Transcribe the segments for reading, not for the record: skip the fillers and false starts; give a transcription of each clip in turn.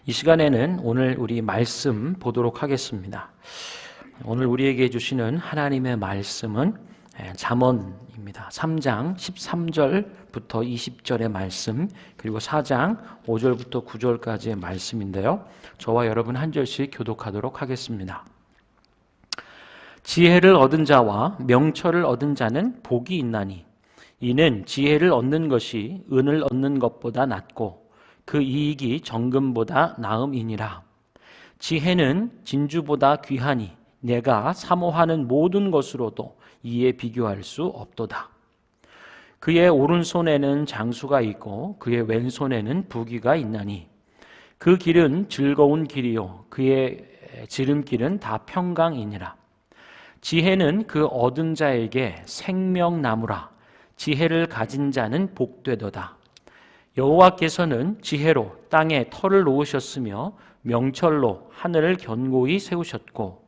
이 시간에는 오늘 우리 말씀 보도록 하겠습니다. 오늘 우리에게 주시는 하나님의 말씀은 잠언입니다. 3장 13절부터 20절의 말씀, 그리고 4장 5절부터 9절까지의 말씀인데요. 저와 여러분 한 절씩 교독하도록 하겠습니다. 지혜를 얻은 자와 명철을 얻은 자는 복이 있나니 이는 지혜를 얻는 것이 은을 얻는 것보다 낫고 그 이익이 정금보다 나음이니라. 지혜는 진주보다 귀하니 내가 사모하는 모든 것으로도 이에 비교할 수 없도다. 그의 오른손에는 장수가 있고 그의 왼손에는 부귀가 있나니 그 길은 즐거운 길이요 그의 지름길은 다 평강이니라. 지혜는 그 얻은 자에게 생명나무라. 지혜를 가진 자는 복되도다. 여호와께서는 지혜로 땅에 터를 놓으셨으며 명철로 하늘을 견고히 세우셨고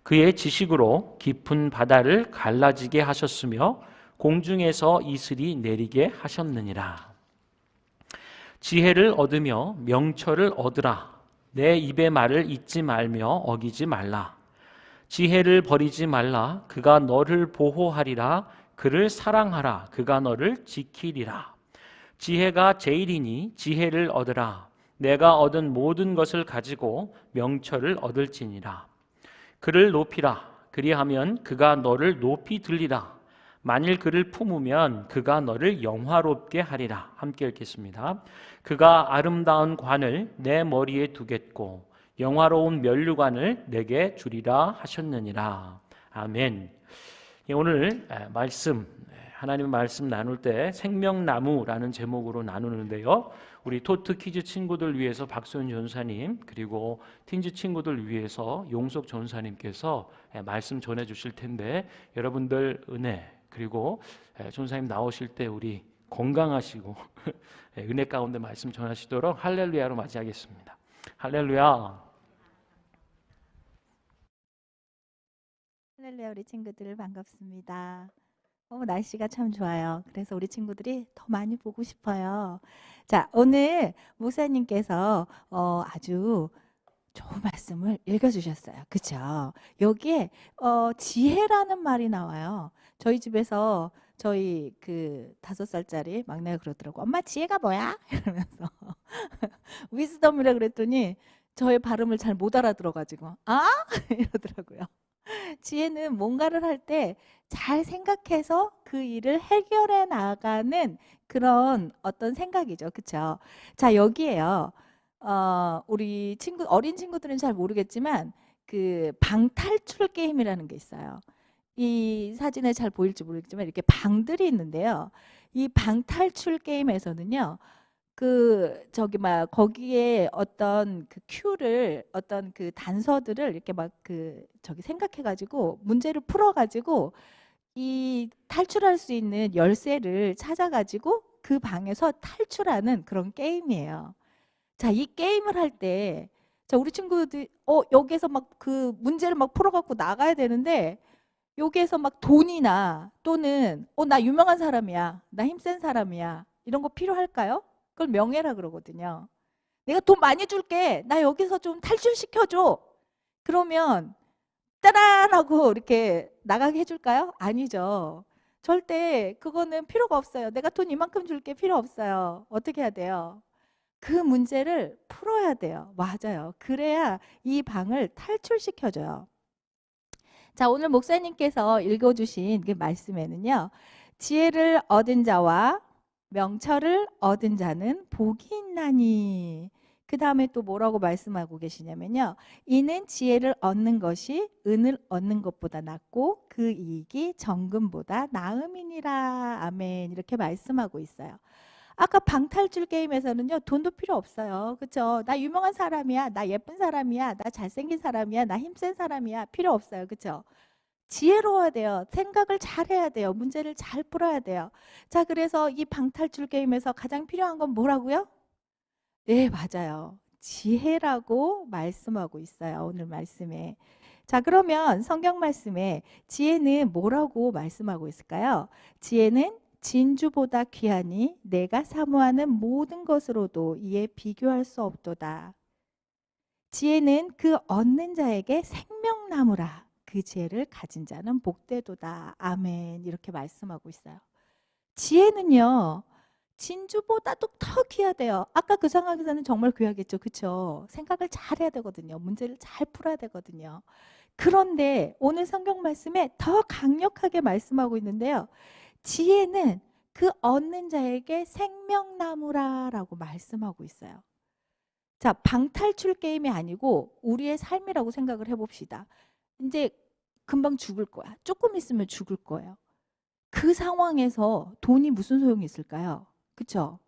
그의 지식으로 깊은 바다를 갈라지게 하셨으며 공중에서 이슬이 내리게 하셨느니라. 지혜를 얻으며 명철을 얻으라. 내 입의 말을 잊지 말며 어기지 말라. 지혜를 버리지 말라. 그가 너를 보호하리라. 그를 사랑하라. 그가 너를 지키리라. 지혜가 제일이니 지혜를 얻으라. 내가 얻은 모든 것을 가지고 명철을 얻을지니라. 그를 높이라. 그리하면 그가 너를 높이 들리라. 만일 그를 품으면 그가 너를 영화롭게 하리라. 함께 읽겠습니다. 그가 아름다운 관을 내 머리에 두겠고 영화로운 면류관을 내게 주리라 하셨느니라. 아멘. 오늘 말씀, 하나님의 말씀 나눌 때 생명나무라는 제목으로 나누는데요. 우리 토트 키즈 친구들 위해서 박소연 전사님, 그리고 틴즈 친구들 위해서 용석 전사님께서 말씀 전해 주실 텐데 여러분들 은혜, 그리고 전사님 나오실 때 우리 건강하시고 은혜 가운데 말씀 전하시도록 할렐루야로 맞이하겠습니다. 할렐루야. 할렐루야, 우리 친구들 반갑습니다. 날씨가 참 좋아요. 그래서 우리 친구들이 더 많이 보고 싶어요. 자, 오늘 목사님께서 아주 좋은 말씀을 읽어주셨어요. 그쵸? 여기에 지혜라는 말이 나와요. 저희 집에서 저희 그 5살짜리 막내가 그러더라고. 엄마 지혜가 뭐야? 이러면서 위즈덤이라 그랬더니 저의 발음을 잘 못 알아들어가지고 이러더라고요. 지혜는 뭔가를 할 때 잘 생각해서 그 일을 해결해 나가는 그런 어떤 생각이죠. 그쵸? 자, 여기에요. 우리 어린 친구들은 잘 모르겠지만 그 방탈출 게임이라는 게 있어요. 이 사진에 잘 보일지 모르겠지만 이렇게 방들이 있는데요. 이 방탈출 게임에서는요. 거기에 어떤 그 큐를, 어떤 그 단서들을 이렇게 생각해 가지고 문제를 풀어 가지고 이 탈출할 수 있는 열쇠를 찾아 가지고 그 방에서 탈출하는 그런 게임이에요. 자, 이 게임을 할 때 우리 친구들 여기에서 막 그 문제를 막 풀어 갖고 나가야 되는데 여기에서 막 돈이나 또는 나 유명한 사람이야. 나 힘센 사람이야. 이런 거 필요할까요? 그걸 명예라 그러거든요. 내가 돈 많이 줄게. 나 여기서 좀 탈출시켜줘. 그러면 따란 하고 이렇게 나가게 해줄까요? 아니죠. 절대 그거는 필요가 없어요. 내가 돈 이만큼 줄게 필요 없어요. 어떻게 해야 돼요? 그 문제를 풀어야 돼요. 맞아요. 그래야 이 방을 탈출시켜줘요. 자, 오늘 목사님께서 읽어주신 그 말씀에는요. 지혜를 얻은 자와 명철을 얻은 자는 복이 있나니. 그 다음에 또 뭐라고 말씀하고 계시냐면요. 이는 지혜를 얻는 것이 은을 얻는 것보다 낫고 그 이익이 정금보다 나음이니라. 아멘. 이렇게 말씀하고 있어요. 아까 방탈출 게임에서는요. 돈도 필요 없어요. 그렇죠? 나 유명한 사람이야. 나 예쁜 사람이야. 나 잘생긴 사람이야. 나 힘센 사람이야. 필요 없어요. 그렇죠? 지혜로워야 돼요. 생각을 잘해야 돼요. 문제를 잘 풀어야 돼요. 자, 그래서 이 방탈출 게임에서 가장 필요한 건 뭐라고요? 네, 맞아요. 지혜라고 말씀하고 있어요. 오늘 말씀에. 자, 그러면 성경 말씀에 지혜는 뭐라고 말씀하고 있을까요? 지혜는 진주보다 귀하니 내가 사모하는 모든 것으로도 이에 비교할 수 없도다. 지혜는 그 얻는 자에게 생명나무라. 그 지혜를 가진 자는 복되도다. 아멘. 이렇게 말씀하고 있어요. 지혜는요, 진주보다도 더 귀하대요. 아까 그 상황에서는 정말 귀하겠죠. 그렇죠? 생각을 잘 해야 되거든요. 문제를 잘 풀어야 되거든요. 그런데 오늘 성경 말씀에 더 강력하게 말씀하고 있는데요. 지혜는 그 얻는 자에게 생명나무라라고 말씀하고 있어요. 자, 방탈출 게임이 아니고 우리의 삶이라고 생각을 해봅시다. 이제 금방 죽을 거야. 조금 있으면 죽을 거예요. 그 상황에서 돈이 무슨 소용이 있을까요? 그쵸?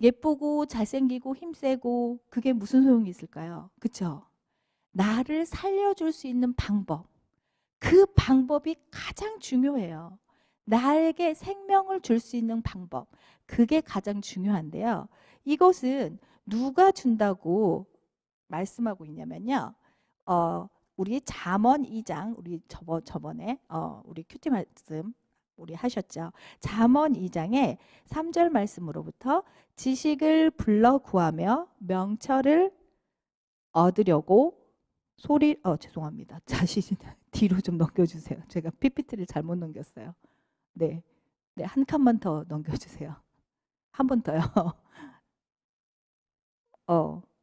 예쁘고 잘생기고 힘세고 그게 무슨 소용이 있을까요? 그쵸? 나를 살려줄 수 있는 방법. 그 방법이 가장 중요해요. 나에게 생명을 줄 수 있는 방법. 그게 가장 중요한데요. 이것은 누가 준다고 말씀하고 있냐면요. 우리 잠언 2장, 우리 저번에 우리 큐티 말씀 우리 하셨죠. 잠언 2장의 3절 말씀으로부터 지식을 불러 구하며 명철을 얻으려고 죄송합니다. 다시 뒤로 좀 넘겨주세요. 제가 PPT를 잘못 넘겼어요. 네, 네, 한 칸만 더 넘겨주세요. 한 번 더요.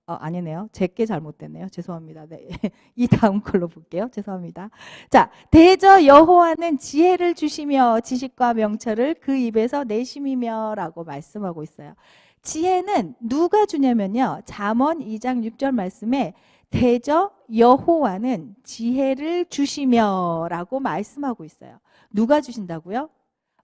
아니네요. 제게 잘못됐네요. 죄송합니다. 네. 이 다음 걸로 볼게요. 죄송합니다. 자, 대저 여호와는 지혜를 주시며 지식과 명철을 그 입에서 내심이며라고 말씀하고 있어요. 지혜는 누가 주냐면요. 잠언 2장 6절 말씀에 대저 여호와는 지혜를 주시며라고 말씀하고 있어요. 누가 주신다고요?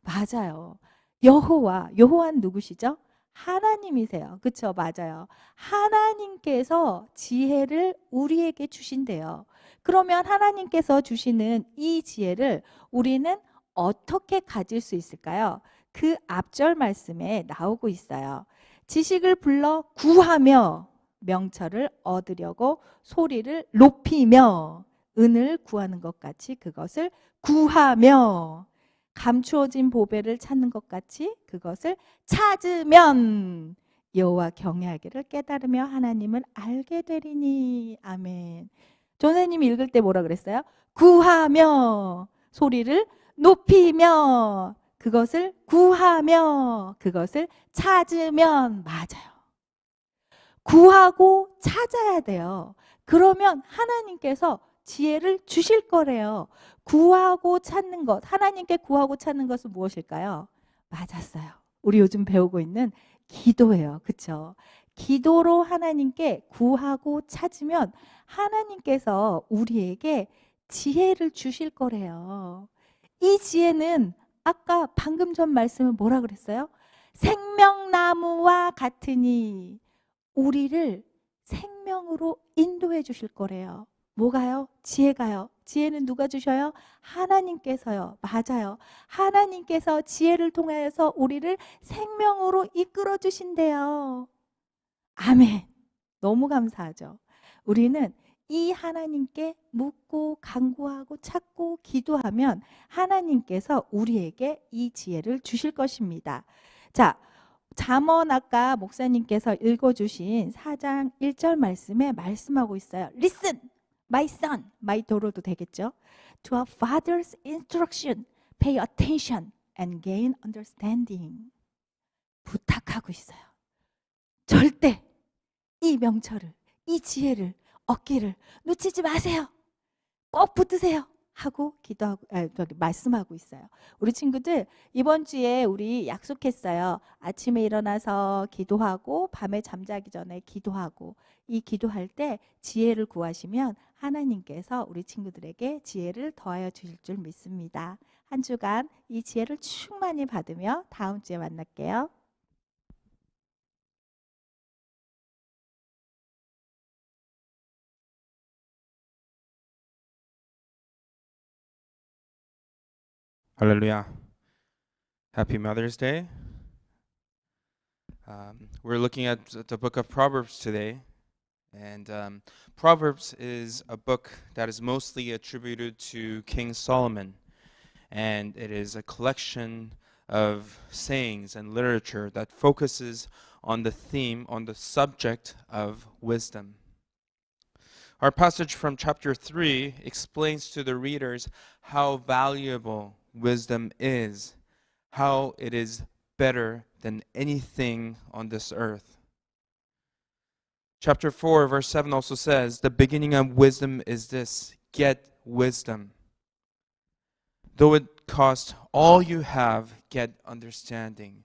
맞아요. 여호와는 누구시죠? 하나님이세요. 그쵸? 맞아요. 하나님께서 지혜를 우리에게 주신대요. 그러면 하나님께서 주시는 이 지혜를 우리는 어떻게 가질 수 있을까요? 그 앞절 말씀에 나오고 있어요. 지식을 불러 구하며 명철을 얻으려고 소리를 높이며 은을 구하는 것 같이 그것을 구하며 감추어진 보배를 찾는 것 같이 그것을 찾으면 여호와 경외하기를 깨달으며 하나님을 알게 되리니. 아멘. 전사님이 읽을 때 뭐라 그랬어요? 구하며 소리를 높이며 그것을 구하며 그것을 찾으면. 맞아요. 구하고 찾아야 돼요. 그러면 하나님께서 지혜를 주실 거래요. 구하고 찾는 것, 하나님께 구하고 찾는 것은 무엇일까요? 맞았어요. 우리 요즘 배우고 있는 기도예요. 그렇죠? 기도로 하나님께 구하고 찾으면 하나님께서 우리에게 지혜를 주실 거래요. 이 지혜는 아까 방금 전 말씀은 뭐라 그랬어요? 생명나무와 같으니 우리를 생명으로 인도해 주실 거래요. 뭐가요? 지혜가요. 지혜는 누가 주셔요? 하나님께서요. 맞아요. 하나님께서 지혜를 통해서 우리를 생명으로 이끌어 주신대요. 아멘. 너무 감사하죠. 우리는 이 하나님께 묻고 간구하고 찾고 기도하면 하나님께서 우리에게 이 지혜를 주실 것입니다. 자, 잠언 아까 목사님께서 읽어주신 4장 1절 말씀에 말씀하고 있어요. Listen, my son, my daughter도 되겠죠. To a father's instruction, pay attention and gain understanding. 부탁하고 있어요. 절대 이 명철을, 이 지혜를 얻기를 놓치지 마세요. 꼭 붙드세요. 하고 기도하고 말씀하고 있어요. 우리 친구들 이번 주에 우리 약속했어요. 아침에 일어나서 기도하고 밤에 잠자기 전에 기도하고 이 기도할 때 지혜를 구하시면 하나님께서 우리 친구들에게 지혜를 더하여 주실 줄 믿습니다. 한 주간 이 지혜를 충만히 받으며 다음 주에 만날게요. Hallelujah. Happy Mother's Day. We're looking at the book of Proverbs today. And Proverbs is a book that is mostly attributed to King Solomon. And it is a collection of sayings and literature that focuses on the theme, on the subject of wisdom. Our passage from chapter 3 explains to the readers how valuable wisdom is, how it is better than anything on this earth. Chapter 4, verse 7 also says, the beginning of wisdom is this: get wisdom. Though it cost all you have, get understanding.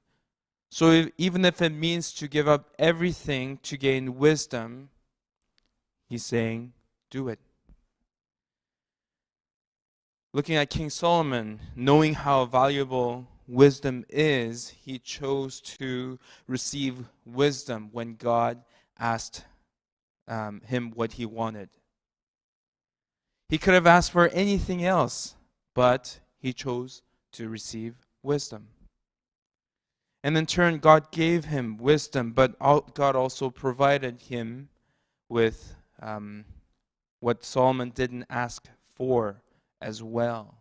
So even if it means to give up everything to gain wisdom, he's saying, do it. Looking at King Solomon, knowing how valuable wisdom is, he chose to receive wisdom when God asked him what he wanted. He could have asked for anything else, but he chose to receive wisdom. And in turn, God gave him wisdom, but God also provided him with what Solomon didn't ask for as well.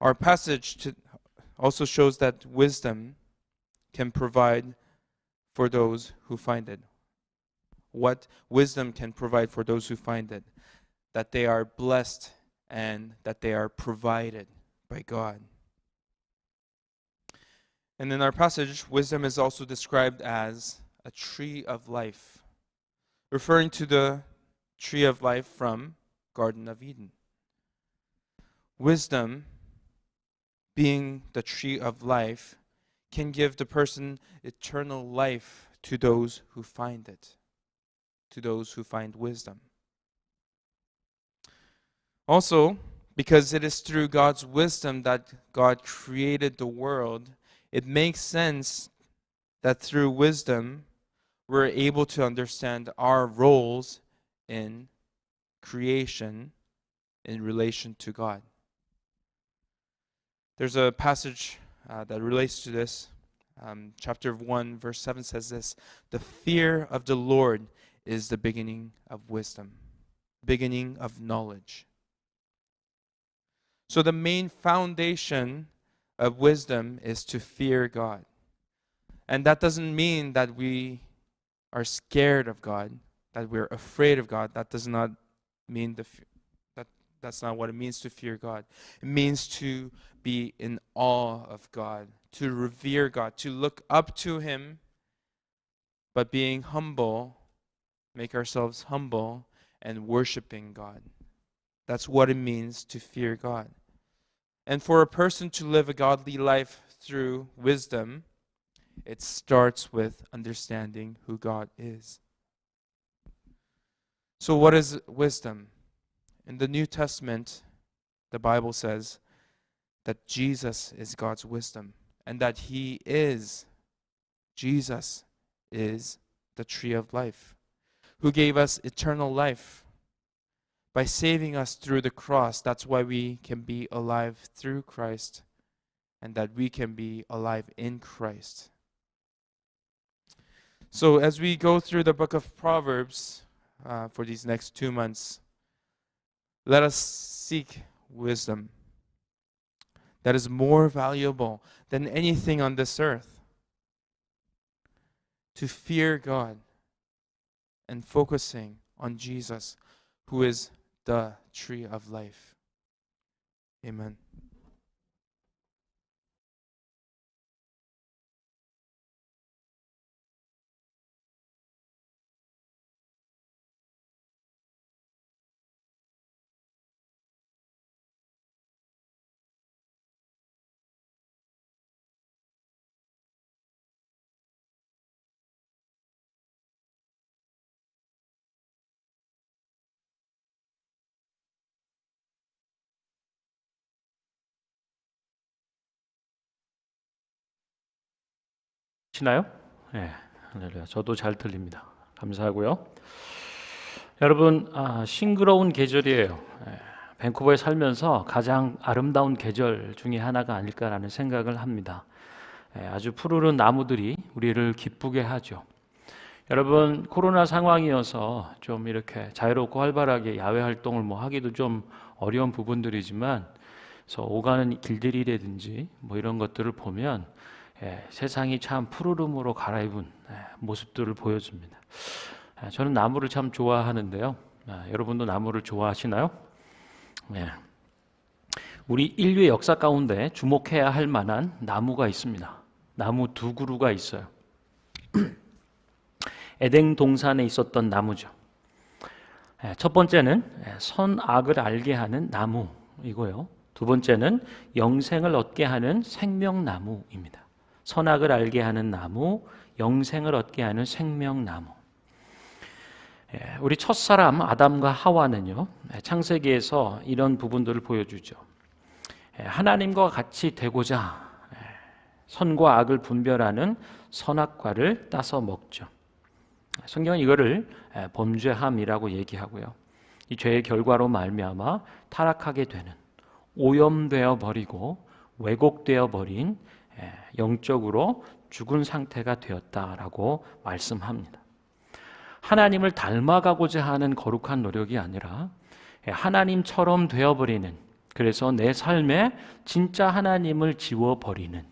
Our passage also shows that wisdom can provide for those who find it. What wisdom can provide for those who find it? That they are blessed and that they are provided by God. And in our passage, wisdom is also described as a tree of life, referring to the tree of life from Garden of Eden. Wisdom, being the tree of life, can give the person eternal life to those who find it, to those who find wisdom. Also, because it is through God's wisdom that God created the world, it makes sense that through wisdom, we're able to understand our roles in creation in relation to God. There's a passage that relates to this. Chapter 1, verse 7 says this: the fear of the Lord is the beginning of wisdom, beginning of knowledge. So the main foundation of wisdom is to fear God. And that doesn't mean that we are scared of God, that we're afraid of God. That does not mean that's not what it means to fear God. It means to be in awe of God, to revere God, to look up to Him, but being humble, make ourselves humble and worshiping God. That's what it means to fear God. And for a person to live a godly life through wisdom, it starts with understanding who God is. So what is wisdom? In the New Testament, the Bible says that Jesus is God's wisdom, and that Jesus is the tree of life, who gave us eternal life by saving us through the cross. That's why we can be alive through Christ, and that we can be alive in Christ. So as we go through the book of Proverbs for these next 2 months, let us seek wisdom that is more valuable than anything on this earth. To fear God and focusing on Jesus, who is the tree of life. Amen. 시나요? 네, 할렐루야. 저도 잘 들립니다. 감사하고요. 여러분, 싱그러운 계절이에요. 밴쿠버에 살면서 가장 아름다운 계절 중에 하나가 아닐까라는 생각을 합니다. 아주 푸르른 나무들이 우리를 기쁘게 하죠. 여러분, 코로나 상황이어서 좀 이렇게 자유롭고 활발하게 야외 활동을 하기도 좀 어려운 부분들이지만, 그래서 오가는 길들이라든지 이런 것들을 보면 세상이 참 푸르름으로 갈아입은 모습들을 보여줍니다. 저는 나무를 참 좋아하는데요. 여러분도 나무를 좋아하시나요? 네. 우리 인류의 역사 가운데 주목해야 할 만한 나무가 있습니다. 나무 두 그루가 있어요. 에덴 동산에 있었던 나무죠. 첫 번째는 선악을 알게 하는 나무이고요. 두 번째는 영생을 얻게 하는 생명나무입니다. 선악을 알게 하는 나무, 영생을 얻게 하는 생명나무. 우리 첫사람 아담과 하와는요, 창세기에서 이런 부분들을 보여주죠. 하나님과 같이 되고자 선과 악을 분별하는 선악과를 따서 먹죠. 성경은 이거를 범죄함이라고 얘기하고요. 이 죄의 결과로 말미암아 타락하게 되는, 오염되어 버리고 왜곡되어 버린 영적으로 죽은 상태가 되었다라고 말씀합니다. 하나님을 닮아가고자 하는 거룩한 노력이 아니라 하나님처럼 되어버리는, 그래서 내 삶에 진짜 하나님을 지워버리는,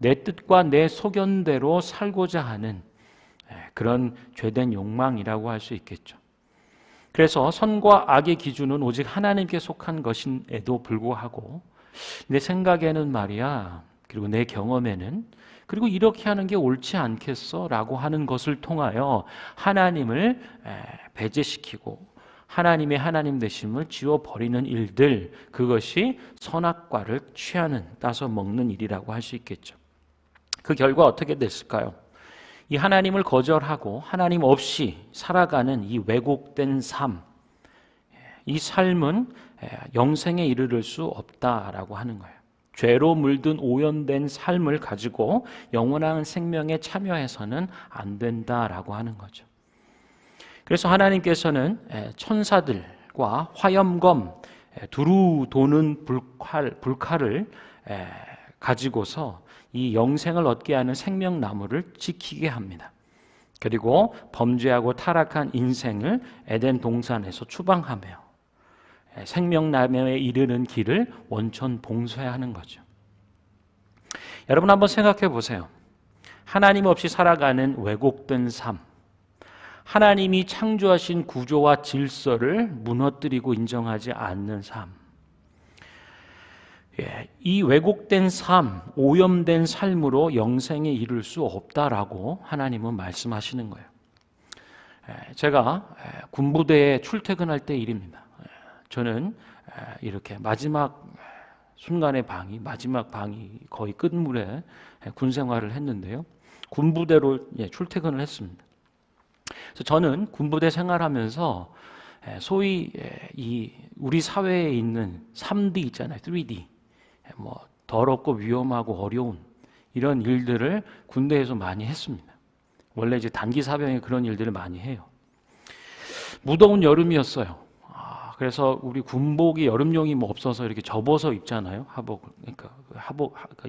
내 뜻과 내 소견대로 살고자 하는 그런 죄된 욕망이라고 할 수 있겠죠. 그래서 선과 악의 기준은 오직 하나님께 속한 것임에도 불구하고 내 생각에는 말이야, 그리고 내 경험에는, 그리고 이렇게 하는 게 옳지 않겠어 라고 하는 것을 통하여 하나님을 배제시키고 하나님의 하나님 되심을 지워버리는 일들, 그것이 선악과를 취하는, 따서 먹는 일이라고 할 수 있겠죠. 그 결과 어떻게 됐을까요? 이 하나님을 거절하고 하나님 없이 살아가는 이 왜곡된 삶, 이 삶은 영생에 이르를 수 없다라고 하는 거예요. 죄로 물든 오염된 삶을 가지고 영원한 생명에 참여해서는 안 된다라고 하는 거죠. 그래서 하나님께서는 천사들과 화염검, 두루 도는 불칼을 가지고서 이 영생을 얻게 하는 생명나무를 지키게 합니다. 그리고 범죄하고 타락한 인생을 에덴 동산에서 추방하며 생명나무에 이르는 길을 원천 봉쇄하는 거죠. 여러분 한번 생각해 보세요. 하나님 없이 살아가는 왜곡된 삶, 하나님이 창조하신 구조와 질서를 무너뜨리고 인정하지 않는 삶, 이 왜곡된 삶, 오염된 삶으로 영생에 이를 수 없다라고 하나님은 말씀하시는 거예요. 제가 군부대에 출퇴근할 때 일입니다. 저는 이렇게 마지막 순간의 방위, 마지막 방위 거의 끝물에 군 생활을 했는데요. 군부대로 출퇴근을 했습니다. 그래서 저는 군부대 생활하면서 소위 이 우리 사회에 있는 3D 있잖아요. 3D. 뭐 더럽고 위험하고 어려운 이런 일들을 군대에서 많이 했습니다. 원래 이제 단기 사병에 그런 일들을 많이 해요. 무더운 여름이었어요. 그래서 우리 군복이 여름용이 뭐 없어서 이렇게 접어서 입잖아요. 그러니까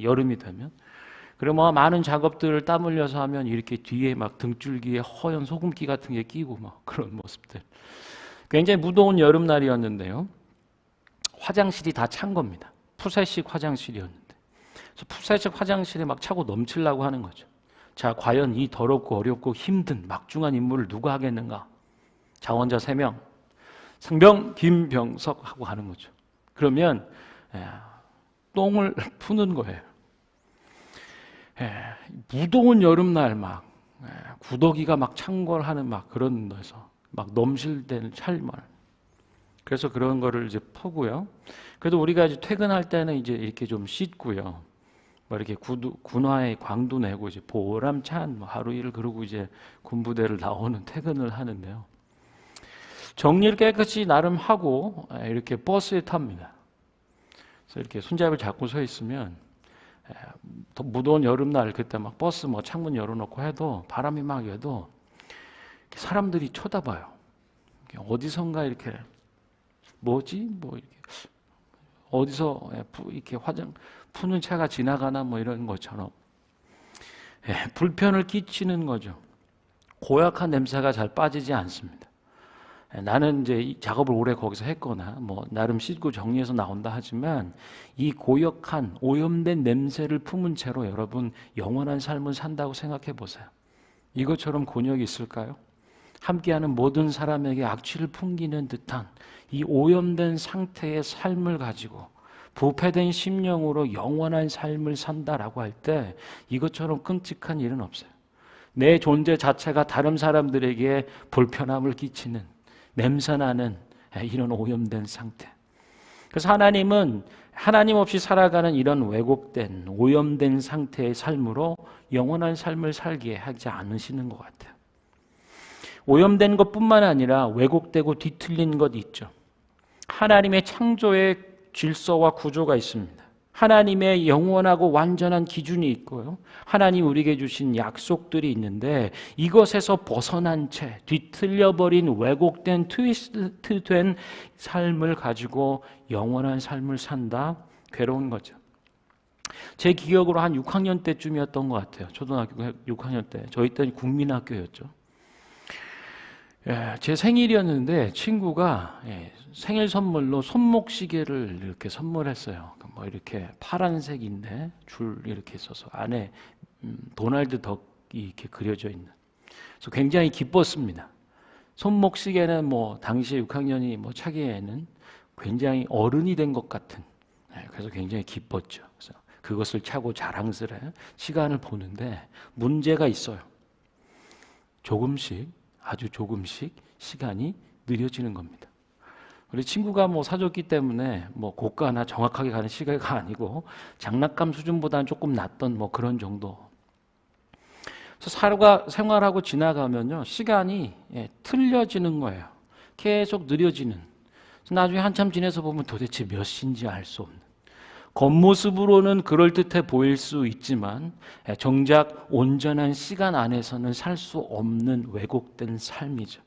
여름이 되면. 그러면 많은 작업들을 땀 흘려서 하면 이렇게 뒤에 막 등줄기에 허연 소금기 같은 게 끼고 막 그런 모습들. 굉장히 무더운 여름날이었는데요. 화장실이 다 찬 겁니다. 푸세식 화장실이었는데. 그래서 푸세식 화장실에 막 차고 넘치려고 하는 거죠. 자, 과연 이 더럽고 어렵고 힘든 막중한 임무를 누가 하겠는가? 자원자 3명. 상병 김병석 하고 가는 거죠. 그러면 똥을 푸는 거예요. 무더운 여름날 막 구더기가 막 창궐하는 막 그런 데서 막 넘실대는 찰말. 그래서 그런 거를 이제 푸고요. 그래도 우리가 이제 퇴근할 때는 이제 이렇게 좀 씻고요. 뭐 이렇게 군화에 광도 내고 이제 보람찬 하루 일을 그러고 이제 군부대를 나오는 퇴근을 하는데요. 정리를 깨끗이 나름 하고 이렇게 버스에 탑니다. 그래서 이렇게 손잡이를 잡고 서 있으면 더 무더운 여름날 그때 막 버스 뭐 창문 열어놓고 해도 바람이 막 해도 사람들이 쳐다봐요. 어디선가 이렇게 뭐지? 뭐 이렇게 어디서 이렇게 화장 푸는 차가 지나가나 뭐 이런 것처럼 불편을 끼치는 거죠. 고약한 냄새가 잘 빠지지 않습니다. 나는 이제 이 작업을 오래 거기서 했거나 뭐 나름 씻고 정리해서 나온다 하지만 이 고역한 오염된 냄새를 품은 채로 여러분 영원한 삶을 산다고 생각해 보세요. 이것처럼 곤욕이 있을까요? 함께하는 모든 사람에게 악취를 풍기는 듯한 이 오염된 상태의 삶을 가지고 부패된 심령으로 영원한 삶을 산다라고 할 때 이것처럼 끔찍한 일은 없어요. 내 존재 자체가 다른 사람들에게 불편함을 끼치는 냄새나는 이런 오염된 상태. 그래서 하나님은 하나님 없이 살아가는 이런 왜곡된 오염된 상태의 삶으로 영원한 삶을 살게 하지 않으시는 것 같아요. 오염된 것뿐만 아니라 왜곡되고 뒤틀린 것 있죠. 하나님의 창조의 질서와 구조가 있습니다. 하나님의 영원하고 완전한 기준이 있고요. 하나님 우리에게 주신 약속들이 있는데 이것에서 벗어난 채 뒤틀려버린 왜곡된 트위스트된 삶을 가지고 영원한 삶을 산다? 괴로운 거죠. 제 기억으로 한 6학년 때쯤이었던 것 같아요. 초등학교 6학년 때. 저희 때는 국민학교였죠. 제 생일이었는데 친구가 생일 선물로 손목 시계를 이렇게 선물했어요. 뭐 이렇게 파란색인데 줄 이렇게 있어서 안에 도널드 덕이 이렇게 그려져 있는. 그래서 굉장히 기뻤습니다. 손목 시계는 뭐 당시 6학년이 뭐 차기에는 굉장히 어른이 된 것 같은. 그래서 굉장히 기뻤죠. 그래서 그것을 차고 자랑스레 시간을 보는데 문제가 있어요. 아주 조금씩 시간이 느려지는 겁니다. 우리 친구가 뭐 사줬기 때문에 뭐 고가나 정확하게 가는 시계가 아니고 장난감 수준보다는 조금 낮던 뭐 그런 정도. 그래서 생활하고 지나가면요 시간이 틀려지는 거예요. 계속 느려지는. 나중에 한참 지내서 보면 도대체 몇 시인지 알 수 없는. 겉모습으로는 그럴듯해 보일 수 있지만 정작 온전한 시간 안에서는 살 수 없는 왜곡된 삶이죠.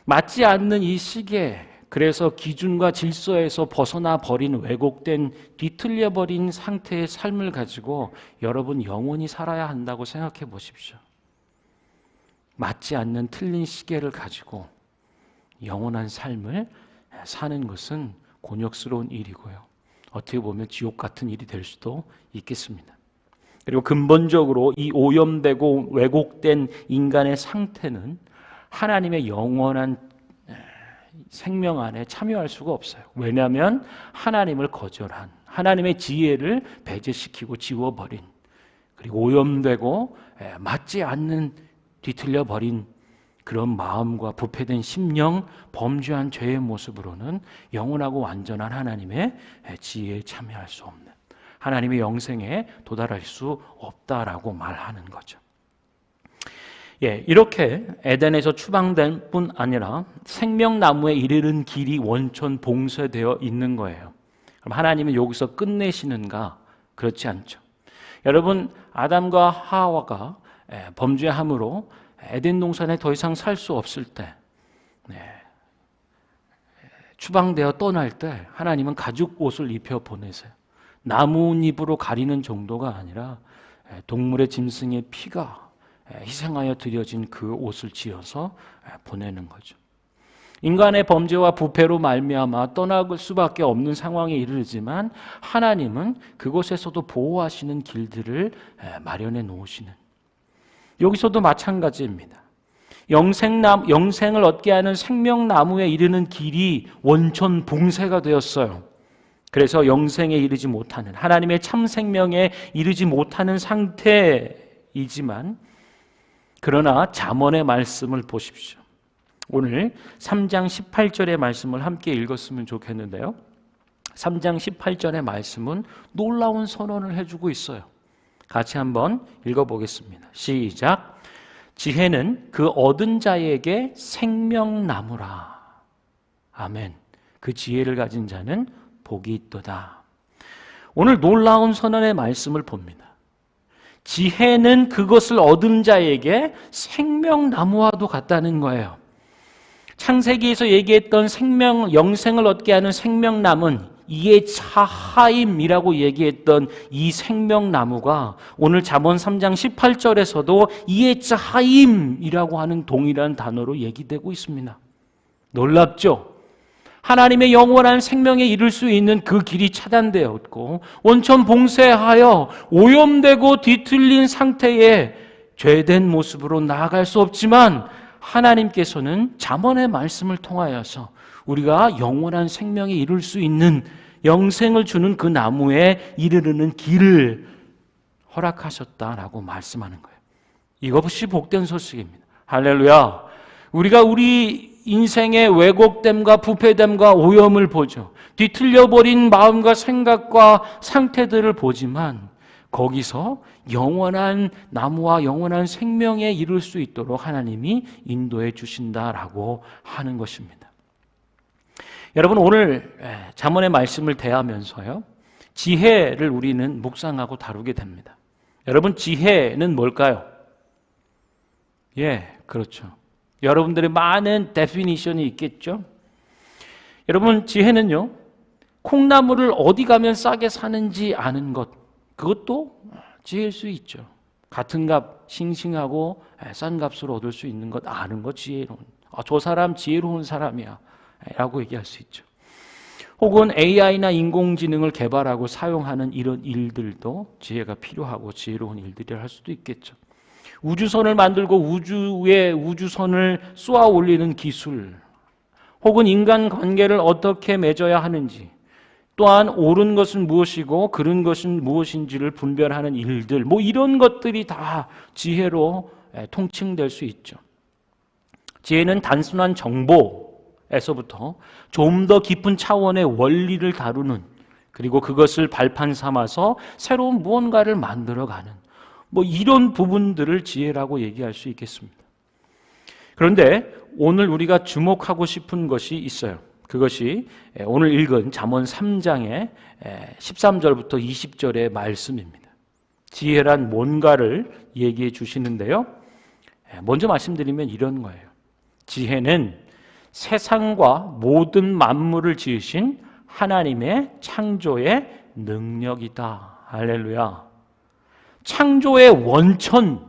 맞지 않는 이 시계, 그래서 기준과 질서에서 벗어나 버린 왜곡된 뒤틀려 버린 상태의 삶을 가지고 여러분 영원히 살아야 한다고 생각해 보십시오. 맞지 않는 틀린 시계를 가지고 영원한 삶을 사는 것은 곤욕스러운 일이고요. 어떻게 보면 지옥 같은 일이 될 수도 있겠습니다. 그리고 근본적으로 이 오염되고 왜곡된 인간의 상태는 하나님의 영원한 생명 안에 참여할 수가 없어요. 왜냐하면 하나님을 거절한, 하나님의 지혜를 배제시키고 지워버린, 그리고 오염되고 맞지 않는 뒤틀려버린 그런 마음과 부패된 심령, 범죄한 죄의 모습으로는 영원하고 완전한 하나님의 지혜에 참여할 수 없는, 하나님의 영생에 도달할 수 없다라고 말하는 거죠. 이렇게 에덴에서 추방될 뿐 아니라 생명나무에 이르는 길이 원천 봉쇄되어 있는 거예요. 그럼 하나님은 여기서 끝내시는가? 그렇지 않죠. 여러분, 아담과 하와가 범죄함으로 에덴 동산에 더 이상 살 수 없을 때, 추방되어 떠날 때 하나님은 가죽 옷을 입혀 보내세요. 나뭇잎으로 가리는 정도가 아니라 동물의 짐승의 피가 희생하여 드려진 그 옷을 지어서 보내는 거죠. 인간의 범죄와 부패로 말미암아 떠나갈 수밖에 없는 상황에 이르지만 하나님은 그곳에서도 보호하시는 길들을 마련해 놓으시는, 여기서도 마찬가지입니다. 영생을 얻게 하는 생명나무에 이르는 길이 원천 봉쇄가 되었어요. 그래서 영생에 이르지 못하는, 하나님의 참 생명에 이르지 못하는 상태이지만, 그러나 잠언의 말씀을 보십시오. 오늘 3장 18절의 말씀을 함께 읽었으면 좋겠는데요. 3장 18절의 말씀은 놀라운 선언을 해주고 있어요. 같이 한번 읽어보겠습니다. 시작. 지혜는 그 얻은 자에게 생명나무라. 아멘. 그 지혜를 가진 자는 복이 있도다. 오늘 놀라운 선언의 말씀을 봅니다. 지혜는 그것을 얻은 자에게 생명나무와도 같다는 거예요. 창세기에서 얘기했던 영생을 얻게 하는 생명나무는 이에 차하임이라고 얘기했던 이 생명나무가 오늘 잠언 3장 18절에서도 이에 차하임이라고 하는 동일한 단어로 얘기되고 있습니다. 놀랍죠? 하나님의 영원한 생명에 이를 수 있는 그 길이 차단되었고 원천 봉쇄하여 오염되고 뒤틀린 상태에 죄된 모습으로 나아갈 수 없지만 하나님께서는 잠언의 말씀을 통하여서 우리가 영원한 생명에 이룰 수 있는 영생을 주는 그 나무에 이르르는 길을 허락하셨다라고 말씀하는 거예요. 이것이 복된 소식입니다. 할렐루야. 우리가 우리 인생의 왜곡됨과 부패됨과 오염을 보죠. 뒤틀려버린 마음과 생각과 상태들을 보지만 거기서 영원한 나무와 영원한 생명에 이룰 수 있도록 하나님이 인도해 주신다라고 하는 것입니다. 여러분, 오늘 잠언의 말씀을 대하면서요, 지혜를 우리는 묵상하고 다루게 됩니다. 여러분, 지혜는 뭘까요? 예, 그렇죠. 여러분들의 많은 데피니션이 있겠죠. 여러분, 지혜는요, 콩나물을 어디 가면 싸게 사는지 아는 것, 그것도 지혜일 수 있죠. 같은 값, 싱싱하고 싼 값으로 얻을 수 있는 것 아는 것 지혜로운. 저 사람 지혜로운 사람이야 라고 얘기할 수 있죠. 혹은 AI나 인공지능을 개발하고 사용하는 이런 일들도 지혜가 필요하고 지혜로운 일들이라 할 수도 있겠죠. 우주선을 만들고 우주에 우주선을 쏘아 올리는 기술, 혹은 인간관계를 어떻게 맺어야 하는지, 또한 옳은 것은 무엇이고 그른 것은 무엇인지를 분별하는 일들, 이런 것들이 다 지혜로 통칭될 수 있죠. 지혜는 단순한 정보에서부터 좀 더 깊은 차원의 원리를 다루는, 그리고 그것을 발판 삼아서 새로운 무언가를 만들어가는 이런 부분들을 지혜라고 얘기할 수 있겠습니다. 그런데 오늘 우리가 주목하고 싶은 것이 있어요. 그것이 오늘 읽은 잠언 3장의 13절부터 20절의 말씀입니다. 지혜란 뭔가를 얘기해 주시는데요. 먼저 말씀드리면 이런 거예요. 지혜는 세상과 모든 만물을 지으신 하나님의 창조의 능력이다. 할렐루야. 창조의 원천,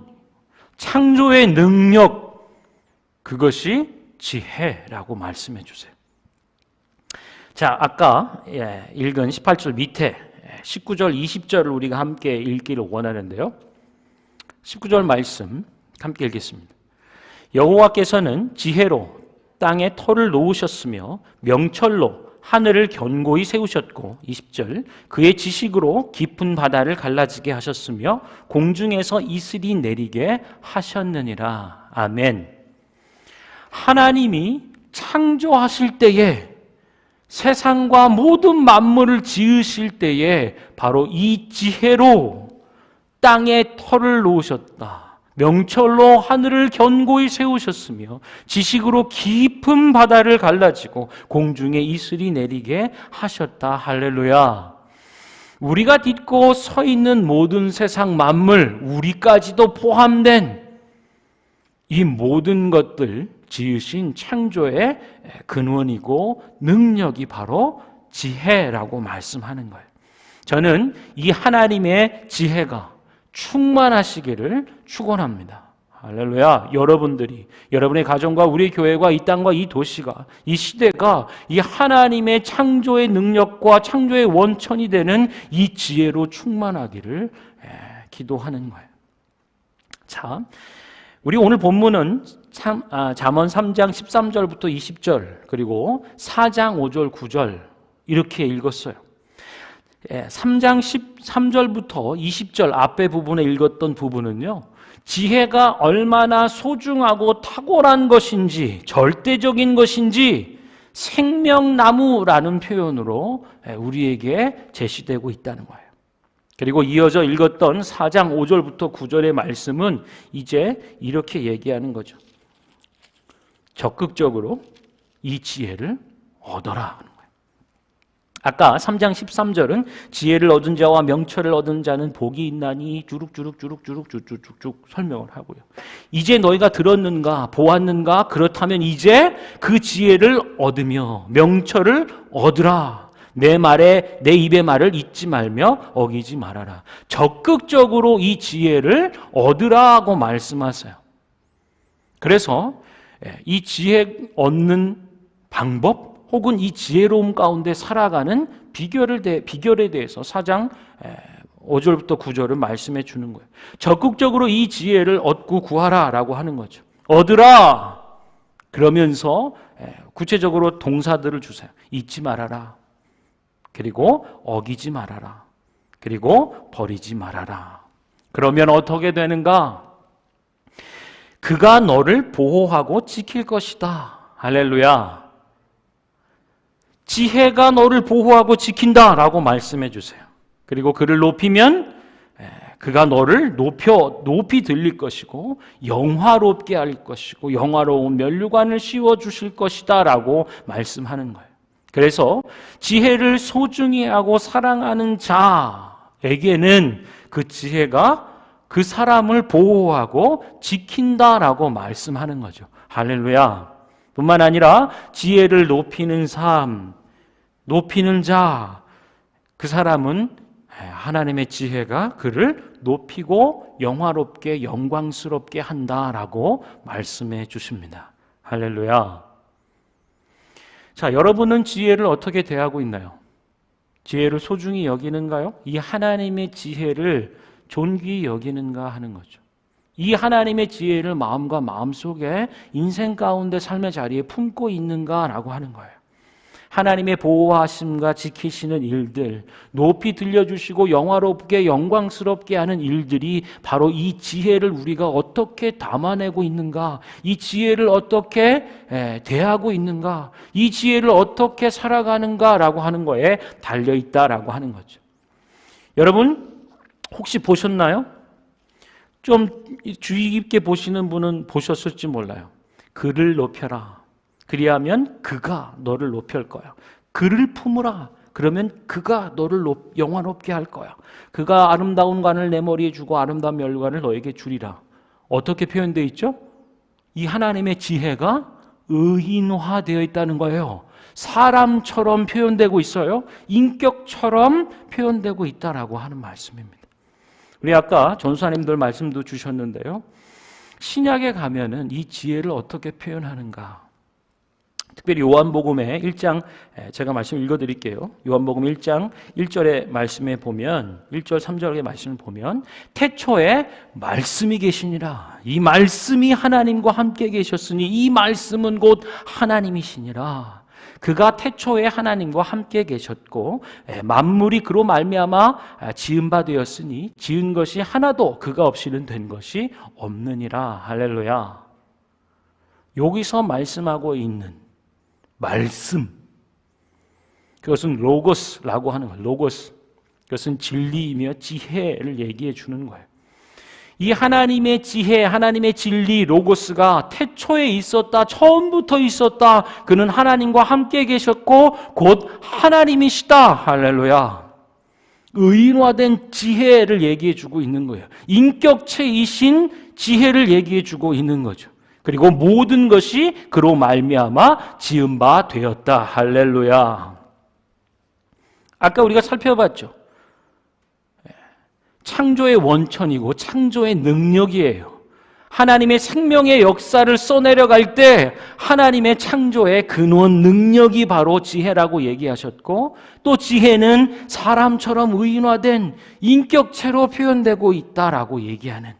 창조의 능력, 그것이 지혜라고 말씀해 주세요. 자, 아까 읽은 18절 밑에 19절, 20절을 우리가 함께 읽기를 원하는데요. 19절 말씀 함께 읽겠습니다. 여호와께서는 지혜로 땅에 터를 놓으셨으며 명철로 하늘을 견고히 세우셨고, 20절, 그의 지식으로 깊은 바다를 갈라지게 하셨으며 공중에서 이슬이 내리게 하셨느니라. 아멘. 하나님이 창조하실 때에, 세상과 모든 만물을 지으실 때에 바로 이 지혜로 땅에 터를 놓으셨다. 명철로 하늘을 견고히 세우셨으며 지식으로 깊은 바다를 갈라지고 공중에 이슬이 내리게 하셨다. 할렐루야. 우리가 딛고 서 있는 모든 세상 만물, 우리까지도 포함된 이 모든 것들 지으신 창조의 근원이고 능력이 바로 지혜라고 말씀하는 거예요. 저는 이 하나님의 지혜가 충만하시기를 축원합니다. 할렐루야. 여러분들이, 여러분의 가정과 우리 교회가 이 땅과 이 도시가, 이 시대가 이 하나님의 창조의 능력과 창조의 원천이 되는 이 지혜로 충만하기를 기도하는 거예요. 자, 우리 오늘 본문은 잠언 3장 13절부터 20절, 그리고 4장 5절 9절 이렇게 읽었어요. 3장 13절부터 20절 앞에 부분에 읽었던 부분은요, 지혜가 얼마나 소중하고 탁월한 것인지, 절대적인 것인지 생명나무라는 표현으로 우리에게 제시되고 있다는 거예요. 그리고 이어져 읽었던 4장 5절부터 9절의 말씀은 이제 이렇게 얘기하는 거죠. 적극적으로 이 지혜를 얻어라 하는 거예요. 아까 3장 13절은 지혜를 얻은 자와 명철을 얻은 자는 복이 있나니 쭉쭉쭉쭉쭉쭉쭉 설명을 하고요. 이제 너희가 들었는가 보았는가? 그렇다면 이제 그 지혜를 얻으며 명철을 얻으라. 내 입의 말을 잊지 말며 어기지 말아라. 적극적으로 이 지혜를 얻으라고 말씀하세요. 그래서 이 지혜 얻는 방법, 혹은 이 지혜로움 가운데 살아가는 비결에 대해서 4장 5절부터 9절을 말씀해 주는 거예요. 적극적으로 이 지혜를 얻고 구하라 라고 하는 거죠. 얻으라. 그러면서 구체적으로 동사들을 주세요. 잊지 말아라. 그리고 어기지 말아라. 그리고 버리지 말아라. 그러면 어떻게 되는가? 그가 너를 보호하고 지킬 것이다. 할렐루야. 지혜가 너를 보호하고 지킨다라고 말씀해 주세요. 그리고 그를 높이면 그가 너를 높이 들릴 것이고 영화롭게 할 것이고 영화로운 면류관을 씌워 주실 것이다 라고 말씀하는 거예요. 그래서 지혜를 소중히 하고 사랑하는 자에게는 그 지혜가 그 사람을 보호하고 지킨다라고 말씀하는 거죠. 할렐루야. 뿐만 아니라 지혜를 높이는 삶, 높이는 자, 그 사람은 하나님의 지혜가 그를 높이고 영화롭게 영광스럽게 한다라고 말씀해 주십니다. 할렐루야. 자, 여러분은 지혜를 어떻게 대하고 있나요? 지혜를 소중히 여기는가요? 이 하나님의 지혜를 존귀히 여기는가 하는 거죠. 이 하나님의 지혜를 마음과 마음속에 인생 가운데 삶의 자리에 품고 있는가라고 하는 거예요. 하나님의 보호하심과 지키시는 일들, 높이 들려주시고 영화롭게 영광스럽게 하는 일들이 바로 이 지혜를 우리가 어떻게 담아내고 있는가, 이 지혜를 어떻게 대하고 있는가, 이 지혜를 어떻게 살아가는가라고 하는 거에 달려있다라고 하는 거죠. 여러분 혹시 보셨나요? 좀 주의 깊게 보시는 분은 보셨을지 몰라요. 그를 높여라. 그리하면 그가 너를 높일 거야. 그를 품으라. 그러면 그가 너를 영화롭게 할 거야. 그가 아름다운 관을 내 머리에 주고 아름다운 면류관을 너에게 주리라. 어떻게 표현되어 있죠? 이 하나님의 지혜가 의인화되어 있다는 거예요. 사람처럼 표현되고 있어요. 인격처럼 표현되고 있다라고 하는 말씀입니다. 우리 아까 전수사님들 말씀도 주셨는데요. 신약에 가면은 이 지혜를 어떻게 표현하는가? 특별히 요한복음의 1장, 제가 말씀 읽어드릴게요. 요한복음 1장 1절의 말씀에 보면 1절 3절의 말씀을 보면 태초에 말씀이 계시니라. 이 말씀이 하나님과 함께 계셨으니 이 말씀은 곧 하나님이시니라. 그가 태초에 하나님과 함께 계셨고 만물이 그로 말미암아 지은 바 되었으니 지은 것이 하나도 그가 없이는 된 것이 없느니라. 할렐루야. 여기서 말씀하고 있는 말씀, 그것은 로고스라고 하는 거예요. 로고스, 그것은 진리이며 지혜를 얘기해 주는 거예요. 이 하나님의 지혜, 하나님의 진리, 로고스가 태초에 있었다, 처음부터 있었다. 그는 하나님과 함께 계셨고 곧 하나님이시다. 할렐루야. 의인화된 지혜를 얘기해 주고 있는 거예요. 인격체이신 지혜를 얘기해 주고 있는 거죠. 그리고 모든 것이 그로 말미암아 지은 바 되었다. 할렐루야. 아까 우리가 살펴봤죠. 창조의 원천이고 창조의 능력이에요. 하나님의 생명의 역사를 써내려갈 때 하나님의 창조의 근원 능력이 바로 지혜라고 얘기하셨고, 또 지혜는 사람처럼 의인화된 인격체로 표현되고 있다라고 얘기하는,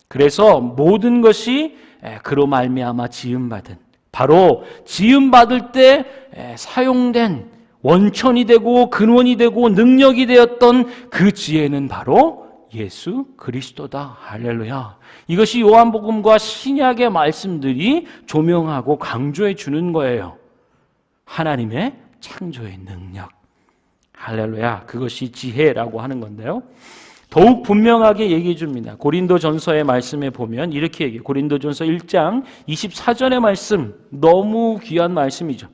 그래서 모든 것이 그로 말미암아 지음받은, 바로 지음받을 때 사용된 원천이 되고 근원이 되고 능력이 되었던 그 지혜는 바로 예수 그리스도다. 할렐루야. 이것이 요한복음과 신약의 말씀들이 조명하고 강조해 주는 거예요. 하나님의 창조의 능력. 할렐루야. 그것이 지혜라고 하는 건데요. 더욱 분명하게 얘기해 줍니다. 고린도전서의 말씀에 보면 이렇게 얘기해요. 고린도전서 1장 24절의 말씀, 너무 귀한 말씀이죠.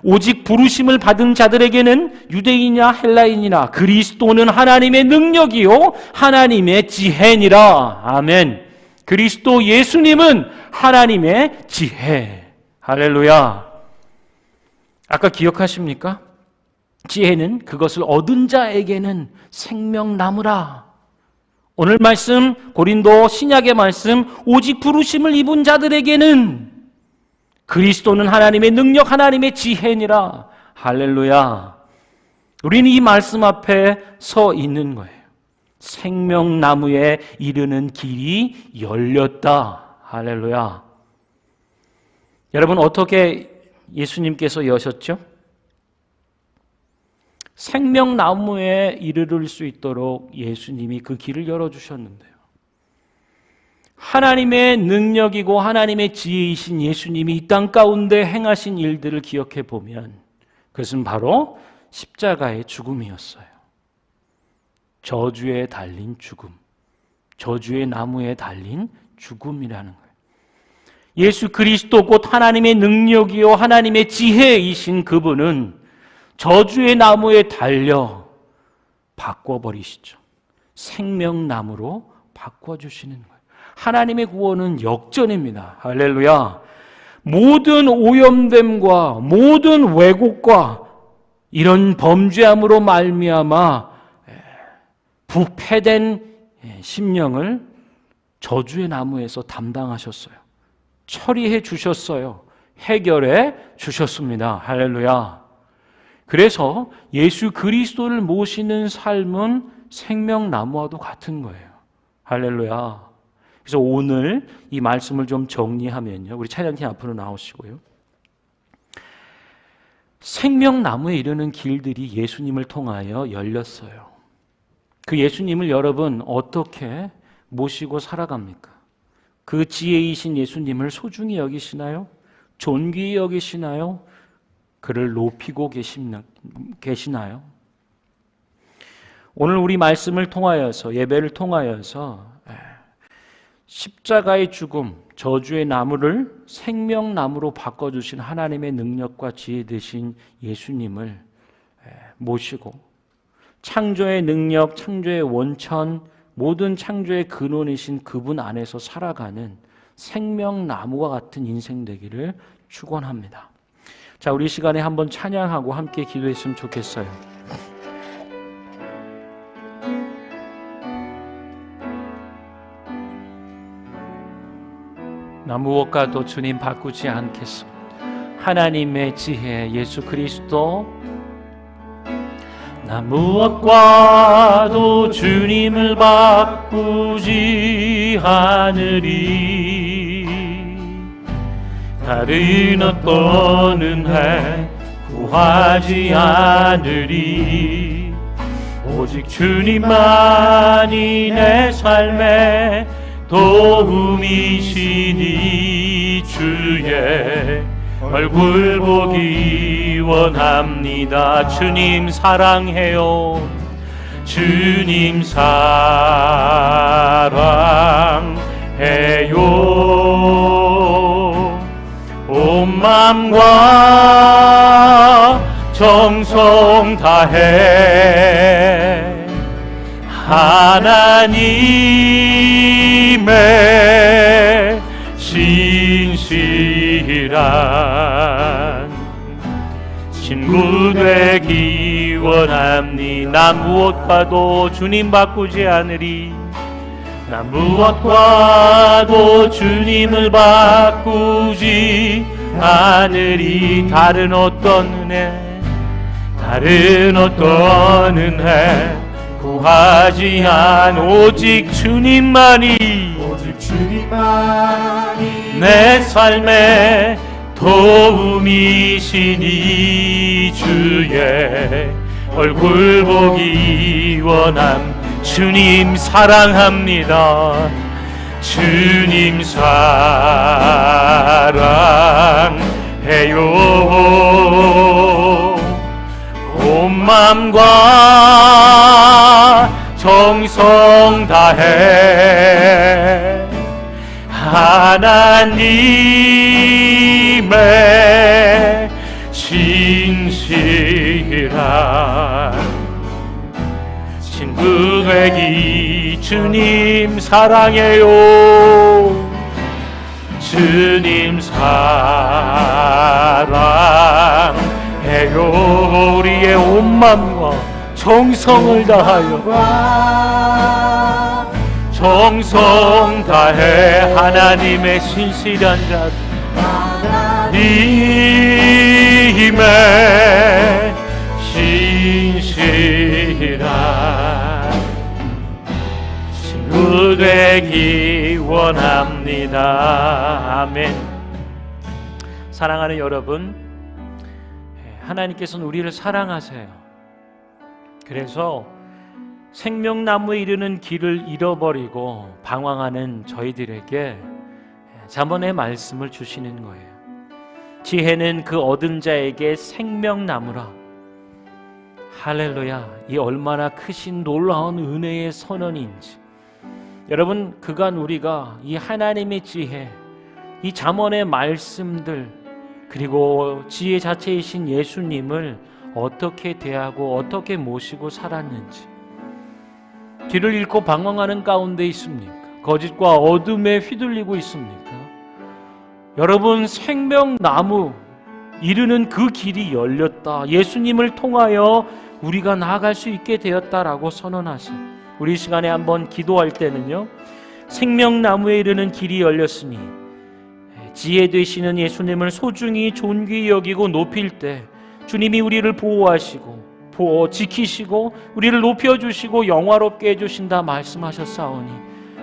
오직 부르심을 받은 자들에게는 유대인이나 헬라인이나 그리스도는 하나님의 능력이요 하나님의 지혜니라. 아멘. 그리스도 예수님은 하나님의 지혜. 할렐루야. 아까 기억하십니까? 지혜는 그것을 얻은 자에게는 생명나무라. 오늘 말씀, 고린도 신약의 말씀, 오직 부르심을 입은 자들에게는 그리스도는 하나님의 능력, 하나님의 지혜니라. 할렐루야. 우리는 이 말씀 앞에 서 있는 거예요. 생명나무에 이르는 길이 열렸다. 할렐루야. 여러분, 어떻게 예수님께서 여셨죠? 생명나무에 이르를 수 있도록 예수님이 그 길을 열어주셨는데요. 하나님의 능력이고 하나님의 지혜이신 예수님이 이 땅 가운데 행하신 일들을 기억해 보면 그것은 바로 십자가의 죽음이었어요. 저주에 달린 죽음, 저주의 나무에 달린 죽음이라는 거예요. 예수 그리스도 곧 하나님의 능력이요 하나님의 지혜이신 그분은 저주의 나무에 달려 바꿔버리시죠. 생명나무로 바꿔주시는 거예요. 하나님의 구원은 역전입니다. 할렐루야. 모든 오염됨과 모든 왜곡과 이런 범죄함으로 말미암아 부패된 심령을 저주의 나무에서 담당하셨어요. 처리해 주셨어요. 해결해 주셨습니다. 할렐루야. 그래서 예수 그리스도를 모시는 삶은 생명나무와도 같은 거예요. 할렐루야. 그래서 오늘 이 말씀을 좀 정리하면요. 우리 찬양팀 앞으로 나오시고요. 생명나무에 이르는 길들이 예수님을 통하여 열렸어요. 그 예수님을 여러분 어떻게 모시고 살아갑니까? 그 지혜이신 예수님을 소중히 여기시나요? 존귀히 여기시나요? 그를 높이고 계시나요? 오늘 우리 말씀을 통하여서, 예배를 통하여서 십자가의 죽음, 저주의 나무를 생명나무로 바꿔주신 하나님의 능력과 지혜 되신 예수님을 모시고 창조의 능력, 창조의 원천, 모든 창조의 근원이신 그분 안에서 살아가는 생명나무와 같은 인생 되기를 축원합니다. 자, 우리 시간에 한번 찬양하고 함께 기도했으면 좋겠어요. 나 무엇과도 주님 바꾸지 않겠소. 하나님의 지혜 예수 그리스도, 나 무엇과도 주님을 바꾸지 않으리. 다른 어떤 은혜 구하지 않으리. 오직 주님만이 내 삶의 도움이시니 주의 얼굴 보기 원합니다. 주님 사랑해요. 주님 사랑해요. 온 마음과 정성 다해 하나님의 신실한 친구 되기 원합니. 나 무엇과도 주님 바꾸지 않으리. 나 무엇과도 주님을 바꾸지 않으리. 다른 어떤 은혜 구하지 않. 오직 주님만이 내 삶의 도움이시니 주의 얼굴 보기 원함. 주님 사랑합니다. 주님 사랑해요. 온 마음과 정성 다해 하나님의 신실한 친구 되기. 주님 사랑해요. 주님 사랑해요. 우리의 온 마음과 정성을 다하여 정성 다해 하나님의 신실한 자, 하나님의 신실한 친구 되기 원합니다. 아멘. 사랑하는 여러분, 하나님께서는 우리를 사랑하세요. 그래서 생명나무에 이르는 길을 잃어버리고 방황하는 저희들에게 잠언의 말씀을 주시는 거예요. 지혜는 그 얻은 자에게 생명나무라. 할렐루야. 이 얼마나 크신 놀라운 은혜의 선언인지. 여러분, 그간 우리가 이 하나님의 지혜, 이 잠언의 말씀들, 그리고 지혜 자체이신 예수님을 어떻게 대하고 어떻게 모시고 살았는지, 길을 잃고 방황하는 가운데 있습니까? 거짓과 어둠에 휘둘리고 있습니까? 여러분, 생명나무 이르는 그 길이 열렸다. 예수님을 통하여 우리가 나아갈 수 있게 되었다라고 선언하신, 우리 시간에 한번 기도할 때는요, 생명나무에 이르는 길이 열렸으니 지혜 되시는 예수님을 소중히 존귀히 여기고 높일 때 주님이 우리를 보호하시고 지키시고 우리를 높여주시고 영화롭게 해주신다 말씀하셨사오니,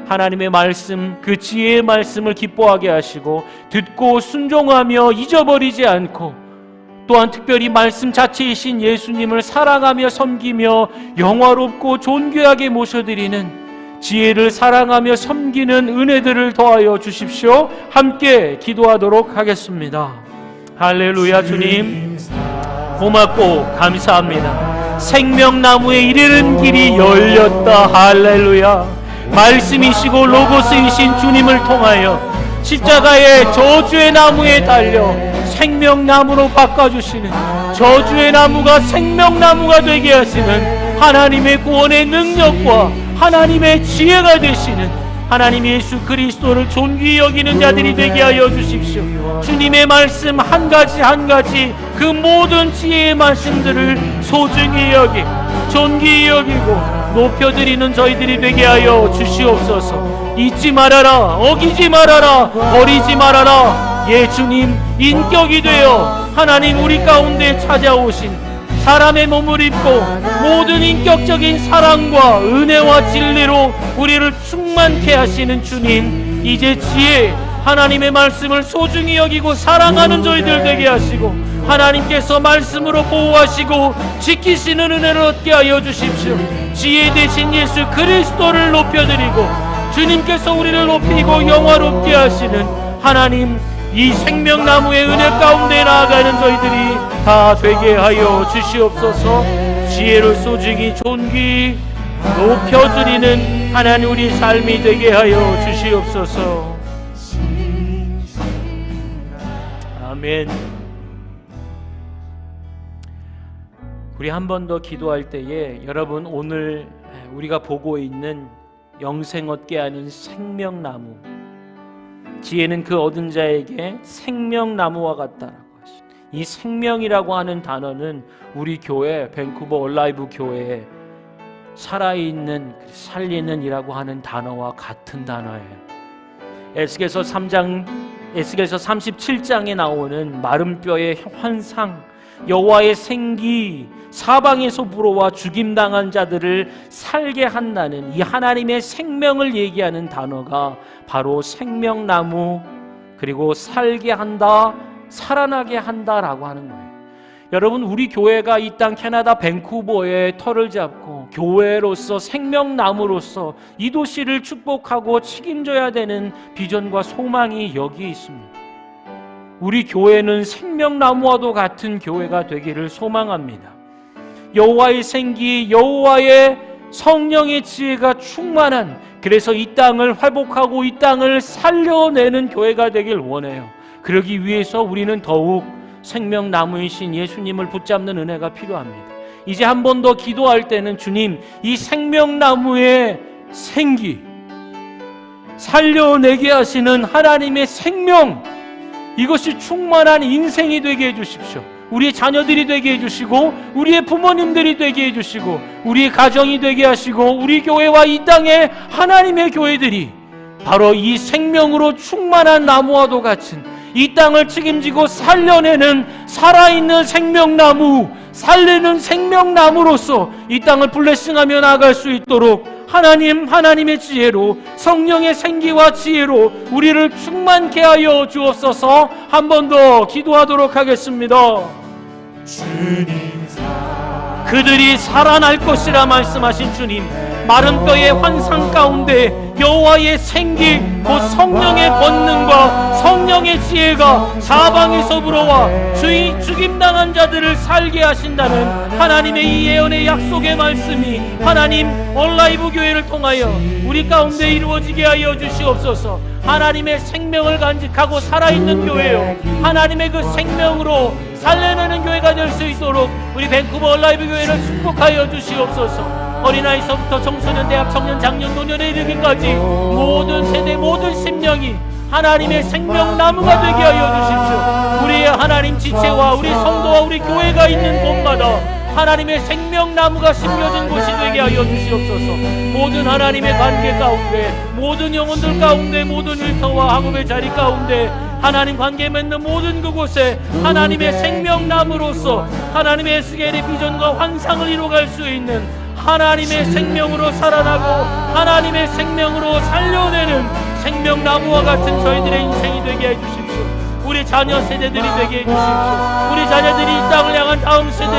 하나님의 말씀, 그 지혜의 말씀을 기뻐하게 하시고 듣고 순종하며 잊어버리지 않고, 또한 특별히 말씀 자체이신 예수님을 사랑하며 섬기며 영화롭고 존귀하게 모셔드리는 지혜를 사랑하며 섬기는 은혜들을 더하여 주십시오. 함께 기도하도록 하겠습니다. 할렐루야. 주님 고맙고 감사합니다. 생명나무에 이르는 길이 열렸다. 할렐루야. 말씀이시고 로고스이신 주님을 통하여 십자가의 저주의 나무에 달려 생명나무로 바꿔주시는, 저주의 나무가 생명나무가 되게 하시는 하나님의 구원의 능력과 하나님의 지혜가 되시는 하나님 예수 그리스도를 존귀히 여기는 자들이 되게 하여 주십시오. 주님의 말씀 한 가지 한 가지, 그 모든 지혜의 말씀들을 소중히 여기고 존귀히 여기고 높여드리는 저희들이 되게 하여 주시옵소서. 잊지 말아라, 어기지 말아라, 버리지 말아라. 예, 주님, 인격이 되어 하나님 우리 가운데 찾아오신, 사람의 몸을 입고 모든 인격적인 사랑과 은혜와 진리로 우리를 충만케 하시는 주님, 이제 지혜, 하나님의 말씀을 소중히 여기고 사랑하는 저희들 되게 하시고, 하나님께서 말씀으로 보호하시고 지키시는 은혜를 얻게 하여 주십시오. 지혜 되신 예수 그리스도를 높여드리고 주님께서 우리를 높이고 영화롭게 하시는 하나님, 이 생명나무의 은혜 가운데 나아가는 저희들이 다 되게 하여 주시옵소서. 지혜를 소중히 존귀히 높여드리는 하나님 우리 삶이 되게 하여 주시옵소서. 아멘. 우리 한 번 더 기도할 때에 여러분, 오늘 우리가 보고 있는 영생 얻게 하는 생명나무, 지혜는 그 얻은 자에게 생명나무와 같다라고 하신, 이 생명이라고 하는 단어는 우리 교회 밴쿠버 얼라이브 교회에 살아있는, 살리는 이라고 하는 단어와 같은 단어예요. 에스겔서 37장에 나오는 마른 뼈의 환상, 여호와의 생기, 사방에서 불어와 죽임당한 자들을 살게 한다는 이 하나님의 생명을 얘기하는 단어가 바로 생명나무, 그리고 살게 한다, 살아나게 한다라고 하는 거예요. 여러분, 우리 교회가 이 땅 캐나다 밴쿠버에 터를 잡고 교회로서, 생명나무로서 이 도시를 축복하고 책임져야 되는 비전과 소망이 여기에 있습니다. 우리 교회는 생명나무와도 같은 교회가 되기를 소망합니다. 여호와의 생기, 여호와의 성령의 지혜가 충만한, 그래서 이 땅을 회복하고 이 땅을 살려내는 교회가 되길 원해요. 그러기 위해서 우리는 더욱 생명나무이신 예수님을 붙잡는 은혜가 필요합니다. 이제 한 번 더 기도할 때는, 주님, 이 생명나무의 생기, 살려내게 하시는 하나님의 생명, 이것이 충만한 인생이 되게 해주십시오. 우리의 자녀들이 되게 해주시고, 우리의 부모님들이 되게 해주시고, 우리의 가정이 되게 하시고, 우리 교회와 이 땅의 하나님의 교회들이 바로 이 생명으로 충만한 나무와도 같은 이 땅을 책임지고 살려내는 살아있는 생명나무, 살리는 생명나무로서 이 땅을 블레싱하며 나아갈 수 있도록 하나님의 지혜로, 성령의 생기와 지혜로 우리를 충만케 하여 주옵소서. 한 번 더 기도하도록 하겠습니다. 그들이 살아날 것이라 말씀하신 주님, 마른 뼈의 환상 가운데 여호와의 생기, 곧 성령의 권능과 성령의 지혜가 사방에서 불어와 죽임당한 자들을 살게 하신다는 하나님의 이 예언의 약속의 말씀이 하나님 얼라이브 교회를 통하여 우리 가운데 이루어지게 하여 주시옵소서. 하나님의 생명을 간직하고 살아있는 교회요, 하나님의 그 생명으로 살려내는 교회가 될 수 있도록 우리 밴쿠버 얼라이브 교회를 축복하여 주시옵소서. 어린아이서부터 청소년, 대학, 청년, 장년, 노년에 이르기까지 모든 세대, 모든 심령이 하나님의 생명나무가 되게 하여 주십시오. 우리의 하나님 지체와 우리 성도와 우리 교회가 있는 곳마다 하나님의 생명나무가 심겨진 곳이 되게 하여 주시옵소서. 모든 하나님의 관계 가운데, 모든 영혼들 가운데, 모든 일터와 학업의 자리 가운데 하나님 관계 맺는 모든 그곳에 하나님의 생명나무로서 하나님의 에스겔의 비전과 환상을 이루어갈 수 있는 하나님의 생명으로 살아나고 하나님의 생명으로 살려내는 생명나무와 같은 저희들의 인생이 되게 해주십시오. 우리 자녀 세대들이 되게 해주십시오. 우리 자녀들이 이 땅을 향한 다음 세대,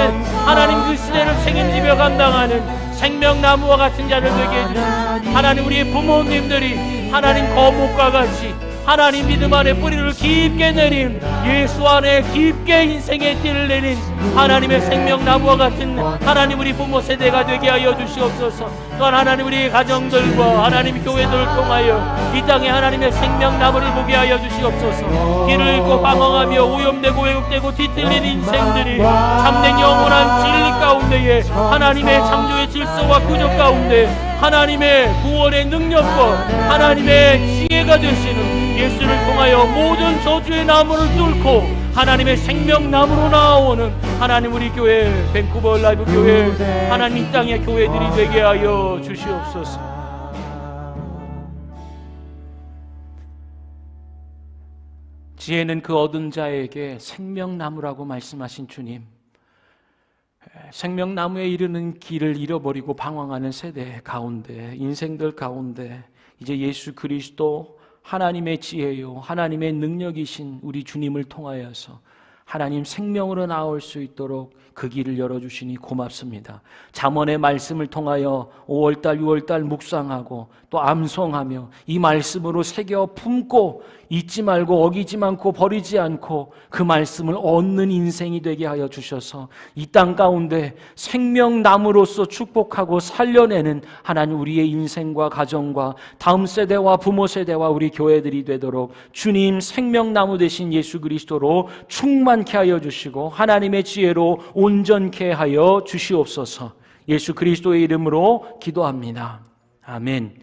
하나님 그 시대를 책임지며 감당하는 생명나무와 같은 자를 되게 해주십시오. 하나님 우리의 부모님들이 하나님 거목과 같이 하나님 믿음 안에 뿌리를 깊게 내린, 예수 안에 깊게 인생의 띠를 내린 하나님의 생명나무와 같은 하나님 우리 부모 세대가 되게 하여 주시옵소서. 또한 하나님 우리 가정들과 하나님 교회들을 통하여 이 땅에 하나님의 생명나무를 보게 하여 주시옵소서. 길을 잃고 방황하며 오염되고 왜곡되고 뒤틀린 인생들이 참된 영원한 진리 가운데에 하나님의 창조의 질서와 구조 가운데 하나님의 구원의 능력과 하나님의 지혜가 되시는 예수를 통하여 모든 저주의 나무를 뚫고 하나님의 생명나무로 나오는 하나님 우리 교회 밴쿠버 라이브 교회 하나님 이 땅의 교회들이 되게 하여 주시옵소서. 지혜는 그 얻은 자에게 생명나무라고 말씀하신 주님, 생명나무에 이르는 길을 잃어버리고 방황하는 세대 가운데, 인생들 가운데 이제 예수 그리스도 하나님의 지혜요, 하나님의 능력이신 우리 주님을 통하여서 하나님 생명으로 나올 수 있도록 그 길을 열어주시니 고맙습니다. 잠언의 말씀을 통하여 5월달, 6월달 묵상하고 또 암송하며 이 말씀으로 새겨 품고 잊지 말고 어기지 않고 버리지 않고 그 말씀을 얻는 인생이 되게 하여 주셔서 이 땅 가운데 생명나무로서 축복하고 살려내는 하나님 우리의 인생과 가정과 다음 세대와 부모 세대와 우리 교회들이 되도록 주님 생명나무 되신 예수 그리스도로 충만케 하여 주시고 하나님의 지혜로 온전케 하여 주시옵소서. 예수 그리스도의 이름으로 기도합니다. 아멘.